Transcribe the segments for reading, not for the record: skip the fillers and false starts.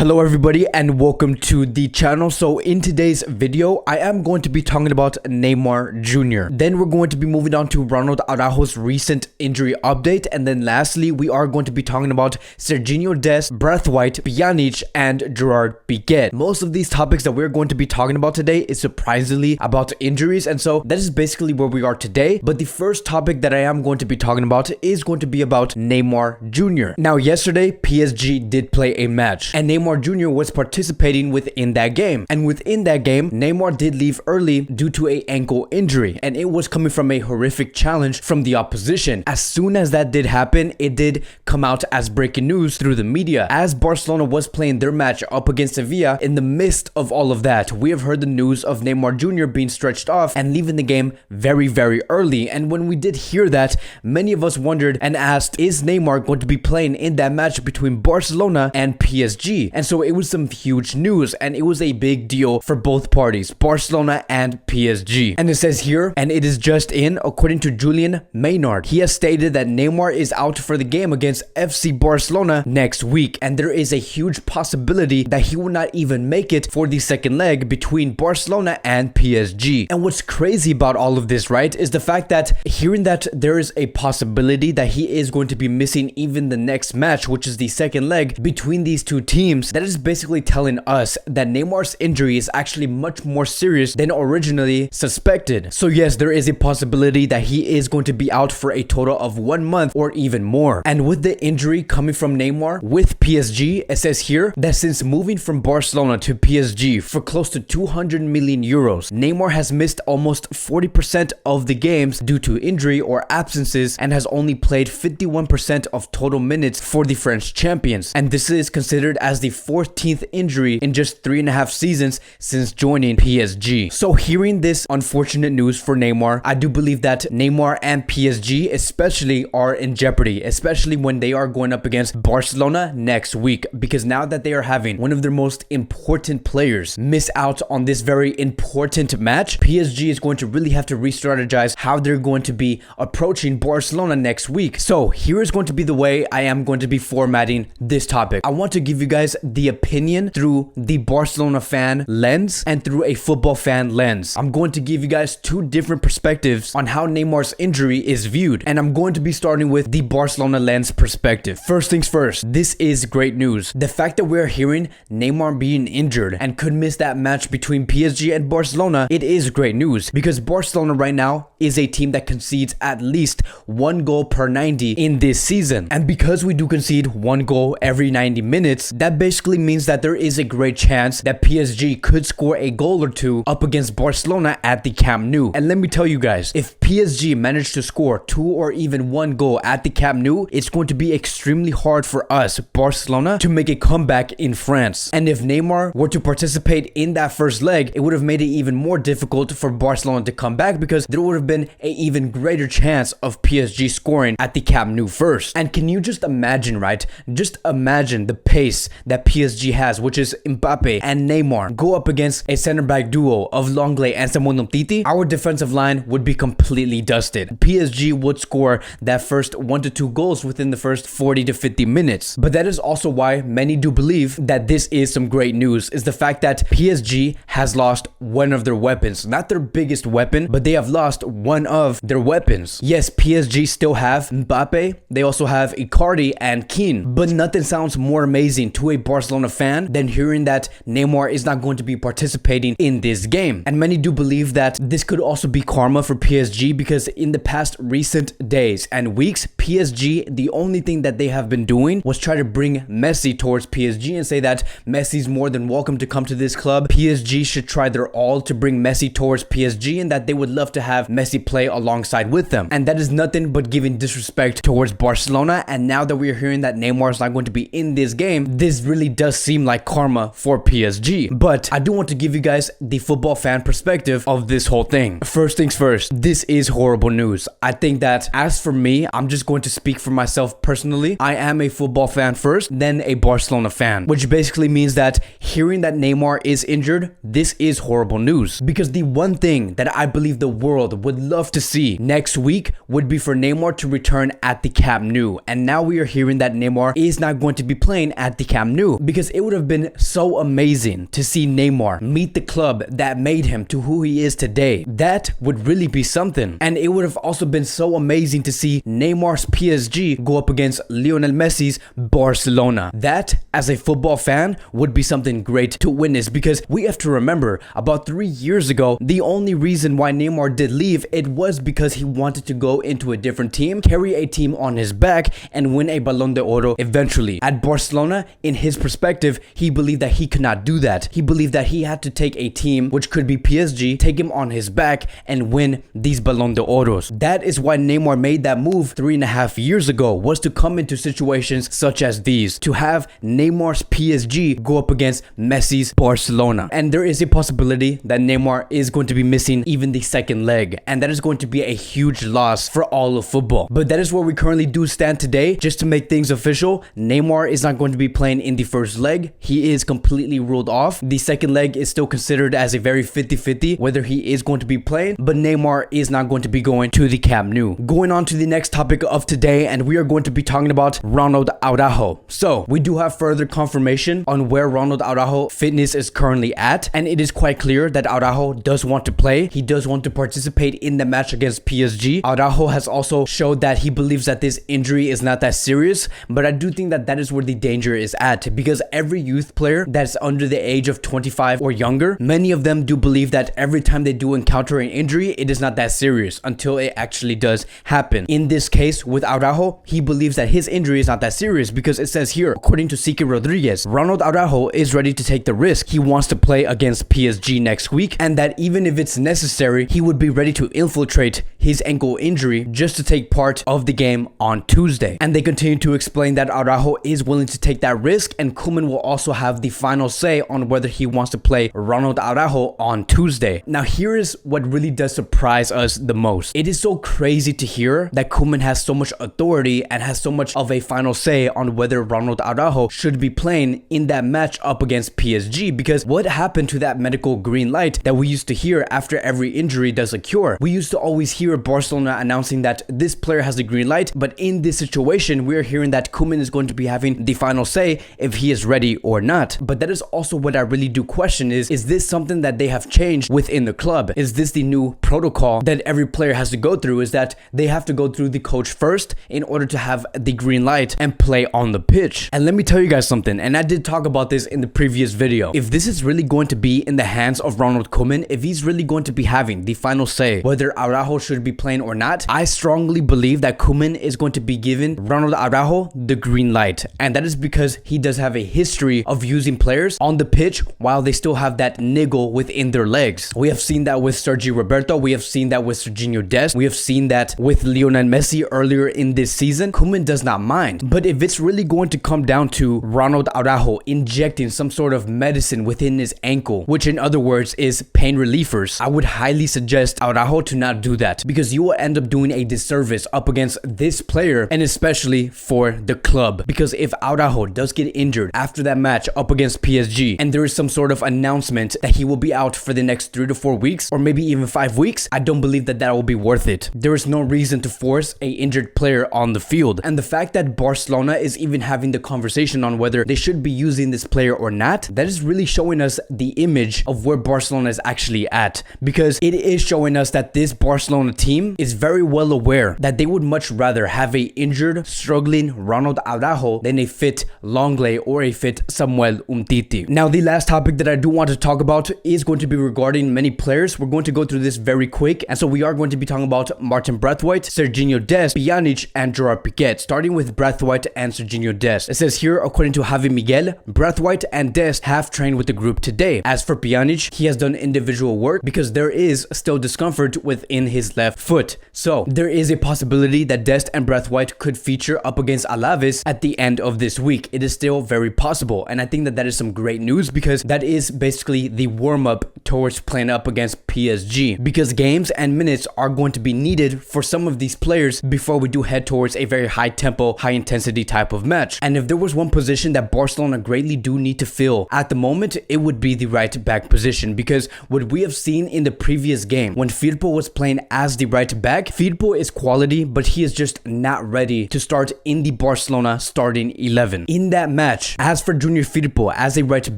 Hello everybody and welcome to the channel. So in today's video, I am going to be talking about Neymar Jr. Then we're going to be moving on to Ronald Araujo's recent injury update. And then lastly, we are going to be talking about Serginho Dest, Braithwaite, Pjanic, and Gerard Piqué. Most of these topics that we're going to be talking about today is surprisingly about injuries. And so that is basically where we are today. But the first topic that I am going to be talking about is going to be about Neymar Jr. Now, yesterday, PSG did play a match and Neymar Jr. was participating within that game. And within that game, Neymar did leave early due to an ankle injury. And it was coming from a horrific challenge from the opposition. As soon as that did happen, it did come out as breaking news through the media. As Barcelona was playing their match up against Sevilla, in the midst of all of that, we have heard the news of Neymar Jr. being stretched off and leaving the game very, very early. And when we did hear that, many of us wondered and asked, is Neymar going to be playing in that match between Barcelona and PSG? And so it was some huge news and it was a big deal for both parties, Barcelona and PSG. And it says here, and it is just in, according to Julian Maynard, he has stated that Neymar is out for the game against FC Barcelona next week. And there is a huge possibility that he will not even make it for the second leg between Barcelona and PSG. And what's crazy about all of this, right, is the fact that hearing that there is a possibility that he is going to be missing even the next match, which is the second leg between these two teams, that is basically telling us that Neymar's injury is actually much more serious than originally suspected. So yes, there is a possibility that he is going to be out for a total of 1 month or even more. And with the injury coming from Neymar with PSG, it says here that since moving from Barcelona to PSG for close to 200 million euros, Neymar has missed almost 40% of the games due to injury or absences and has only played 51% of total minutes for the French champions. And this is considered as the 14th injury in just 3.5 seasons since joining PSG. So hearing this unfortunate news for Neymar, I do believe that Neymar and PSG especially are in jeopardy, especially when they are going up against Barcelona next week, because now that they are having one of their most important players miss out on this very important match, PSG is going to really have to re-strategize how they're going to be approaching Barcelona next week. So here is going to be the way I am going to be formatting this topic. I want to give you guys the opinion through the Barcelona fan lens and through a football fan lens. I'm going to give you guys two different perspectives on how Neymar's injury is viewed, and I'm going to be starting with the Barcelona lens perspective. First things first, this is great news. The fact that we're hearing Neymar being injured and could miss that match between PSG and Barcelona, it is great news because Barcelona right now is a team that concedes at least 1 goal per 90 in this season. And because we do concede 1 goal every 90 minutes, that basically means that there is a great chance that PSG could score a goal or two up against Barcelona at the Camp Nou. And let me tell you guys, if PSG managed to score 2 or even 1 goal at the Camp Nou, it's going to be extremely hard for us, Barcelona, to make a comeback in France. And if Neymar were to participate in that first leg, it would have made it even more difficult for Barcelona to come back because there would have been an even greater chance of PSG scoring at the Camp Nou first. And can you just imagine, right? Just imagine the pace that PSG has, which is Mbappe and Neymar, go up against a center back duo of Longley and Samuel Umtiti. Our defensive line would be completely dusted. PSG would score that first 1 to 2 goals within the first 40 to 50 minutes. But that is also why many do believe that this is some great news, is the fact that PSG has lost one of their weapons. Not their biggest weapon, but they have lost one of their weapons. Yes, PSG still have Mbappe. They also have Icardi and Keane. But nothing sounds more amazing to a Barcelona fan than hearing that Neymar is not going to be participating in this game. And many do believe that this could also be karma for PSG because in the past recent days and weeks, PSG, the only thing that they have been doing was try to bring Messi towards PSG and say that Messi's more than welcome to come to this club. PSG should try their all to bring Messi towards PSG and that they would love to have Messi play alongside with them. And that is nothing but giving disrespect towards Barcelona. And now that we're hearing that Neymar is not going to be in this game, this really does seem like karma for PSG. But I do want to give you guys the football fan perspective of this whole thing. First things first, this is horrible news. I think that as for me, I'm just going to speak for myself personally. I am a football fan first, then a Barcelona fan, which basically means that hearing that Neymar is injured, this is horrible news. Because the one thing that I believe the world would would love to see next week would be for Neymar to return at the Camp Nou. And now we are hearing that Neymar is not going to be playing at the Camp Nou, because it would have been so amazing to see Neymar meet the club that made him to who he is today. That would really be something. And it would have also been so amazing to see Neymar's PSG go up against Lionel Messi's Barcelona. That, as a football fan, would be something great to witness, because we have to remember about 3 years ago, the only reason why Neymar did leave, it was because he wanted to go into a different team, carry a team on his back, and win a Ballon d'Oro eventually. At Barcelona, in his perspective, he believed that he could not do that. He believed that he had to take a team, which could be PSG, take him on his back, and win these Ballon d'Oros. That is why Neymar made that move 3.5 years ago, was to come into situations such as these, to have Neymar's PSG go up against Messi's Barcelona. And there is a possibility that Neymar is going to be missing even the second leg, and that is going to be a huge loss for all of football. But that is where we currently do stand today. Just to make things official, Neymar is not going to be playing in the first leg. He is completely ruled off. The second leg is still considered as a very 50-50 whether he is going to be playing, but Neymar is not going to be going to the Camp Nou. Going on to the next topic of today, and we are going to be talking about Ronald Araujo. So we do have further confirmation on where Ronald Araujo fitness is currently at, and it is quite clear that Araujo does want to play. He does want to participate in the match against PSG. Araujo has also showed that he believes that this injury is not that serious, but I do think that that is where the danger is at, because every youth player that's under the age of 25 or younger, many of them do believe that every time they do encounter an injury, it is not that serious until it actually does happen. In this case with Araujo, he believes that his injury is not that serious, because it says here, according to Siki Rodriguez, Ronald Araujo is ready to take the risk. He wants to play against PSG next week, and that even if it's necessary, he would be ready to infiltrate his ankle injury just to take part of the game on Tuesday. And they continue to explain that Araujo is willing to take that risk, and Koeman will also have the final say on whether he wants to play Ronald Araujo on Tuesday. Now here is what really does surprise us the most. It is so crazy to hear that Koeman has so much authority and has so much of a final say on whether Ronald Araujo should be playing in that match up against PSG, because what happened to that medical green light that we used to hear after every injury does a cure? We used to always hear Barcelona announcing that this player has the green light, but in this situation, we are hearing that Koeman is going to be having the final say if he is ready or not. But that is also what I really do question is this something that they have changed within the club? Is this the new protocol that every player has to go through, is that they have to go through the coach first in order to have the green light and play on the pitch? And let me tell you guys something, and I did talk about this in the previous video. If this is really going to be in the hands of Ronald Koeman, if he's really going to be having the final say whether Araujo should be playing or not, I strongly believe that Koeman is going to be giving Ronald Araujo the green light. And that is because he does have a history of using players on the pitch while they still have that niggle within their legs. We have seen that with Sergi Roberto, we have seen that with Serginho Dest, we have seen that with Lionel Messi earlier in this season. Koeman does not mind. But if it's really going to come down to Ronald Araujo injecting some sort of medicine within his ankle, which in other words is pain relievers, I would highly suggest Araujo to not do that, because you will end up doing a disservice up against this player, and especially for the club. Because if Araujo does get injured after that match up against PSG, and there is some sort of announcement that he will be out for the next 3 to 4 weeks, or maybe even 5 weeks, I don't believe that that will be worth it. There is no reason to force a injured player on the field. And the fact that Barcelona is even having the conversation on whether they should be using this player or not, that is really showing us the image of where Barcelona is actually at, because it is showing us that this Barcelona team is very well aware that they would much rather have a injured, struggling Ronald Araujo than a fit Longley or a fit Samuel Umtiti. Now the last topic that I do want to talk about is going to be regarding many players. We're going to go through this very quick, and so we are going to be talking about Martin Braithwaite, Serginho Dest, Pjanic, and Gerard Piqué, starting with Braithwaite and Serginho Dest. It says here, according to Javi Miguel, Braithwaite and Dest have trained with the group today. As for Pjanic, he has done individual work because there is still discomfort within his left foot. So there is a possibility that Dest and Braithwaite could feature up against Alaves at the end of this week. It is still very possible, and I think that that is some great news, because that is basically the warm-up towards playing up against PSG, because games and minutes are going to be needed for some of these players before we do head towards a very high tempo, high intensity type of match. And if there was one position that Barcelona greatly do need to fill at the moment, it would be the right back position, because what we have seen in the previous game when Firpo was playing as as the right back. Firpo is quality, but he is just not ready to start in the Barcelona starting 11. In that match, as for Junior Firpo as a right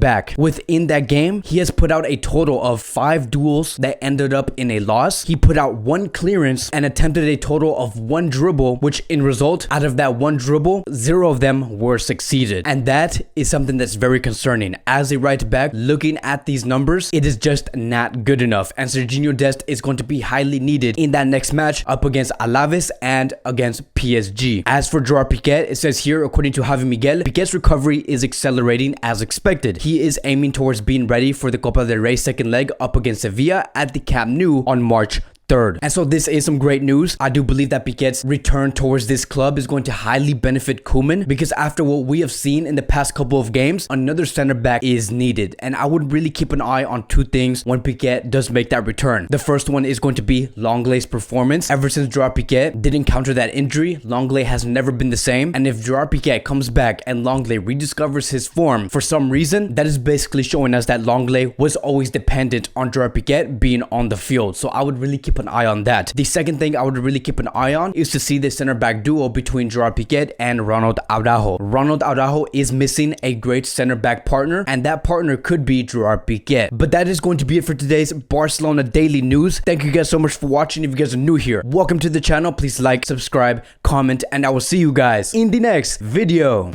back, within that game, he has put out a total of 5 duels that ended up in a loss. He put out 1 clearance and attempted a total of 1 dribble, which in result, out of that 1 dribble, 0 of them were succeeded. And that is something that's very concerning. As a right back, looking at these numbers, it is just not good enough. And Serginho Dest is going to be highly needed in that next match up against Alaves and against PSG. As for Gerard Piqué, it says here, according to Javi Miguel, Piqué's recovery is accelerating as expected. He is aiming towards being ready for the Copa del Rey second leg up against Sevilla at the Camp Nou on March 3rd. And so this is some great news. I do believe that Piqué's return towards this club is going to highly benefit Koeman, because after what we have seen in the past couple of games, another center back is needed. And I would really keep an eye on 2 things when Piqué does make that return. The first one is going to be Lenglet's performance. Ever since Gerard Piqué did encounter that injury, Lenglet has never been the same. And if Gerard Piqué comes back and Lenglet rediscovers his form for some reason, that is basically showing us that Lenglet was always dependent on Gerard Piqué being on the field. So I would really keep an eye on that. The second thing I would really keep an eye on is to see the center back duo between Gerard Piqué and Ronald Araujo. Ronald Araujo is missing a great center back partner, and that partner could be Gerard Piqué. But that is going to be it for today's Barcelona Daily News. Thank you guys so much for watching. If you guys are new here, welcome to the channel. Please like, subscribe, comment, and I will see you guys in the next video.